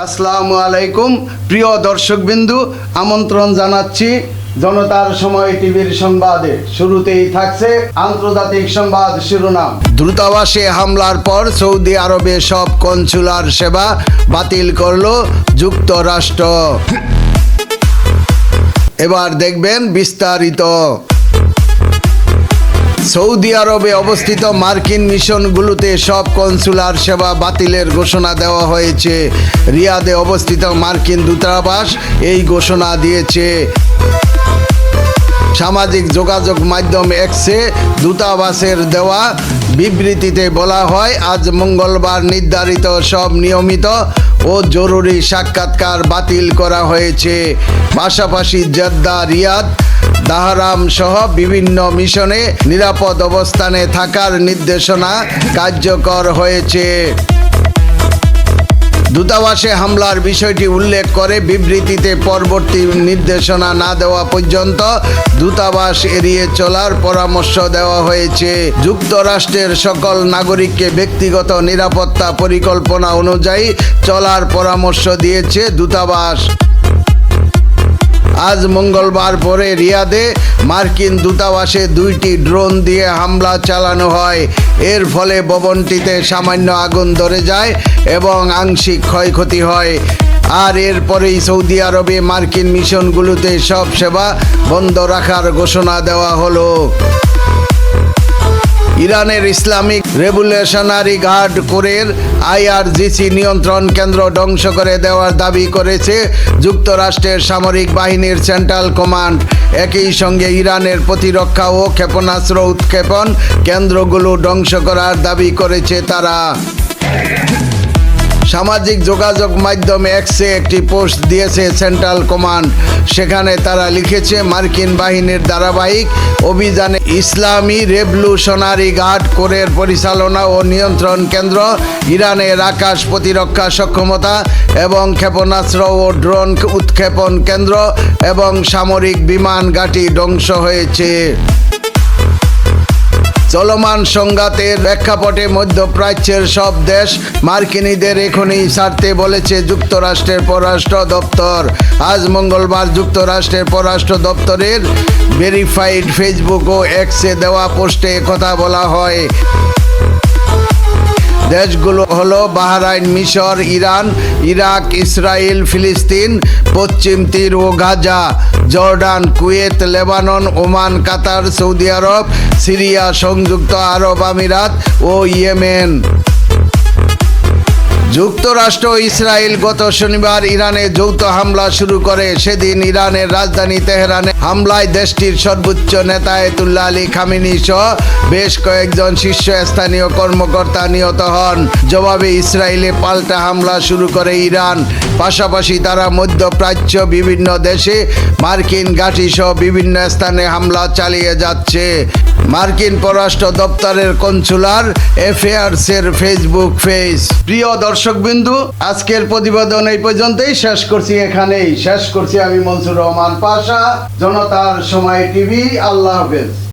আসসালামু আলাইকুম প্রিয় দর্শকবিন্দু, আমন্ত্রণ জানাচ্ছি জনতার সময় টিভির সংবাদে। শুরুতেই থাকছে আন্তর্জাতিক সংবাদ শিরোনাম। দূতাবাসে হামলার পর সৌদি আরবে সব কনসুলার সেবা বাতিল করল যুক্তরাষ্ট্র। এবার দেখবেন বিস্তারিত। সৌদি আরবে অবস্থিত মার্কিন মিশনগুলোতে সব কনসুলার সেবা বাতিলের ঘোষণা দেওয়া হয়েছে। রিয়াদে অবস্থিত মার্কিন দূতাবাস এই ঘোষণা দিয়েছে। সামাজিক যোগাযোগ মাধ্যম এক্সে দূতাবাসের দেওয়া বিবৃতিতে বলা হয়, আজ মঙ্গলবার নির্ধারিত সব নিয়মিত ও জরুরি সাক্ষাৎকার বাতিল করা হয়েছে। পাশাপাশি জেদ্দা, রিয়াদ, দাহরাম সহ বিভিন্ন মিশনে নিরাপদ অবস্থানে থাকার নির্দেশনা কার্যকর হয়েছে। দূতাবাসে হামলার বিষয়টি উল্লেখ করে বিবৃতিতে পরবর্তী নির্দেশনা না দেওয়া পর্যন্ত দূতাবাস এড়িয়ে চলার পরামর্শ দেওয়া হয়েছে। যুক্তরাষ্ট্রের সকল নাগরিককে ব্যক্তিগত নিরাপত্তা পরিকল্পনা অনুযায়ী চলার পরামর্শ দিয়েছে দূতাবাস। আজ মঙ্গলবার ভোরে রিয়াদে মার্কিন দূতাবাসে 2টি ড্রোন দিয়ে হামলা চালানো হয়। এর ফলে ভবনটিতে সামান্য আগুন ধরে যায় এবং আংশিক ক্ষয়ক্ষতি হয়। আর এরপরেই সৌদি আরবে মার্কিন মিশনগুলোতে সব সেবা বন্ধ রাখার ঘোষণা দেওয়া হলো। ইরানের ইসলামিক রেভলিউশনারি গার্ড কোরের IRGC নিয়ন্ত্রণ কেন্দ্র ধ্বংস করে দেওয়ার দাবি করেছে যুক্তরাষ্ট্রের সামরিক বাহিনীর সেন্ট্রাল কমান্ড। একই সঙ্গে ইরানের প্রতিরক্ষা ও ক্ষেপণাস্ত্র উৎক্ষেপণ কেন্দ্রগুলো ধ্বংস করার দাবি করেছে তারা। সামাজিক যোগাযোগ মাধ্যম এক্সে একটি পোস্ট দিয়েছে সেন্ট্রাল কমান্ড। সেখানে তারা লিখেছে, মার্কিন বাহিনীর ধারাবাহিক অভিযানে ইসলামী রেভলিউশনারি গার্ড কোরের পরিচালনা ও নিয়ন্ত্রণ কেন্দ্র, ইরানের আকাশ প্রতিরক্ষা সক্ষমতা এবং ক্ষেপণাস্ত্র ও ড্রোন উৎক্ষেপণ কেন্দ্র এবং সামরিক বিমান ঘাঁটি ধ্বংস হয়েছে। চলমান সংঘাতের প্রেক্ষাপটে মধ্যপ্রাচ্যের সব দেশ মার্কিনীদের এখনই ছাড়তে বলেছে যুক্তরাষ্ট্রের পররাষ্ট্র দপ্তর। আজ মঙ্গলবার যুক্তরাষ্ট্রের পররাষ্ট্র দপ্তরের ভেরিফাইড ফেসবুক ও এক্সে দেওয়া পোস্টে কথা বলা হয়। দেশগুলো হলো বাহরাইন, মিশর, ইরান, ইরাক, ইসরায়েল, ফিলিস্তিন, পশ্চিম তীর ও Gaza, Jordan, Kuwait, Lebanon, Oman, Qatar, Saudi Arab, Syria, সংযুক্ত আরব আমিরাত ও ইয়েমেন। যুক্তরাষ্ট্র ও ইসরায়েল গত শনিবার ইরানে যৌথ হামলা শুরু করে। সেদিন ইরানের রাজধানী তেহরানে হামলায় দেশটির সর্বোচ্চ নেতা আয়াতুল্লাহ আলী খামেনি সহ বেশ কয়েকজন শীর্ষস্থানীয় কর্মকর্তা নিহত হন। জবাবে ইসরায়েলে পাল্টা হামলা শুরু করে ইরান। পাশাপাশি তারা মধ্যপ্রাচ্য বিভিন্ন দেশে মার্কিন ঘাঁটি সহ বিভিন্ন স্থানে হামলা চালিয়ে যাচ্ছে। মার্কিন পররাষ্ট্র দপ্তরের কনসুলার অ্যাফেয়ার্সের ফেসবুক পেজ। প্রিয় দর্শকবিন্দু, আজকের প্রতিবেদন এই পর্যন্তই এখানেই শেষ করছি আমি মনসুর রহমান পাশা, জনতার সময় টিভি। আল্লাহ হাফেজ।